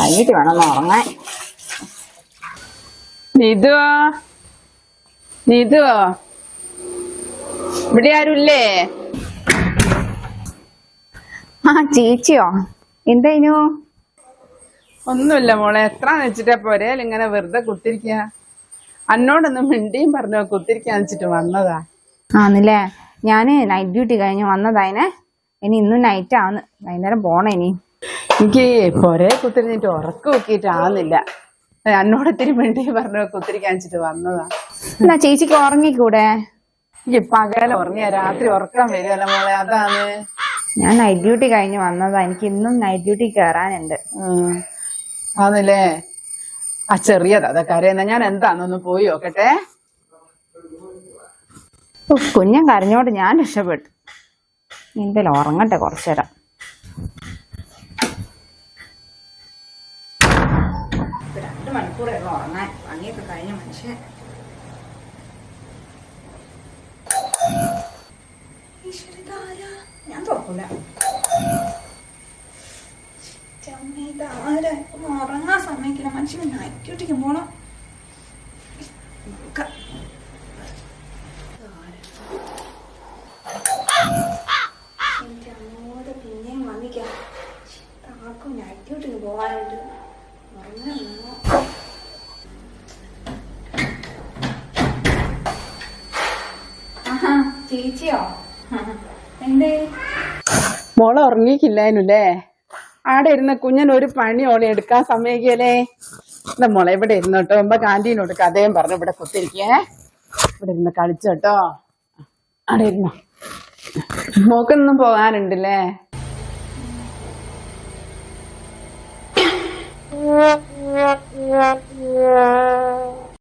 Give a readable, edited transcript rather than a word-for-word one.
കഴിഞ്ഞിട്ട് വേണം ഉറങ്ങാൻ. നീതുവോ നീതുവോ ഇവിടെ ആരുമില്ലേ? ആ ചേച്ചിയോ? എന്തായിനു? ഒന്നുമില്ല മോളെ, എത്രാന്ന് വെച്ചിട്ടാ പോരെ ഇങ്ങനെ വെറുതെ കുത്തിരിക്ക. അന്നോടൊന്നും മിണ്ടിയും പറഞ്ഞോ കുത്തിരിക്കാന്ന് വെച്ചിട്ട് വന്നതാ. ആന്നല്ലേ, ഞാന് നൈറ്റ് ഡ്യൂട്ടി കഴിഞ്ഞ് വന്നതായനെ. ഇനി ഇന്നും നൈറ്റ് ആന്ന്, വൈകുന്നേരം പോണ. ഇനി എനിക്ക് പൊരേ കുത്തിരിഞ്ഞിട്ട് ഉറക്കം നോക്കിയിട്ടാവുന്നില്ല. എന്നോട് ഇത്തിരി മിണ്ടിയും പറഞ്ഞോ കുത്തിരിക്കാന്ന് വെച്ചിട്ട് വന്നതാ. എന്നാ ചേച്ചിക്ക് ഉറങ്ങിക്കൂടെ? എനിക്ക് പകല ഉറങ്ങിയ രാത്രി ഉറക്കം വരുമല്ലോ മോളെ, അതാണ്. ഞാൻ നൈറ്റ് ഡ്യൂട്ടി കഴിഞ്ഞ് വന്നതാ, എനിക്ക് ഇന്നും നൈറ്റ് ഡ്യൂട്ടി കയറാനുണ്ട്. ആന്നല്ലേ? ആ ചെറിയതാ അതൊക്കെ അറിയുന്ന. ഞാൻ എന്താന്നൊന്ന് പോയി നോക്കട്ടെ. കുഞ്ഞൻ കരഞ്ഞോണ്ട് ഞാൻ രക്ഷപ്പെട്ടു. എന്തേലും ഉറങ്ങട്ടെ കുറച്ചേരം. 2 മണിക്കൂറായിരുന്നു ഉറങ്ങാൻ. പണിയൊക്കെ കഴിഞ്ഞ മനുഷ്യൻ. ഞാൻ തുറക്കൂല. ഉറങ്ങാൻ സമ്മതിക്കില്ല മനുഷ്യന്. നൈറ്റ് ഡ്യൂട്ടിക്ക് പോണം. പിന്നെയും വന്നിക്കാം. ആർക്കും നൈറ്റ് ഡ്യൂട്ടിക്ക് പോകാനായിട്ട് ചേച്ചിയോ? എന്തേ മോളെ ഉറങ്ങിക്കില്ലായിരുന്നല്ലേ? ആടെ ഇരുന്ന കുഞ്ഞൻ ഒരു പണി ഓളെ എടുക്കാൻ സമ്മതിക്കല്ലേ? എന്താ മോളെ ഇവിടെ ഇരുന്നോട്ടോ. ഇപ്പൊ കാന്റീനോട് കഥയും പറഞ്ഞു ഇവിടെ കുത്തിരിക്കേ. ഇവിടെ ഇരുന്ന് കളിച്ചോട്ടോ. ആടെ ഇരുന്നോ. മോക്കൊന്നും പോകാനുണ്ടല്ലേ?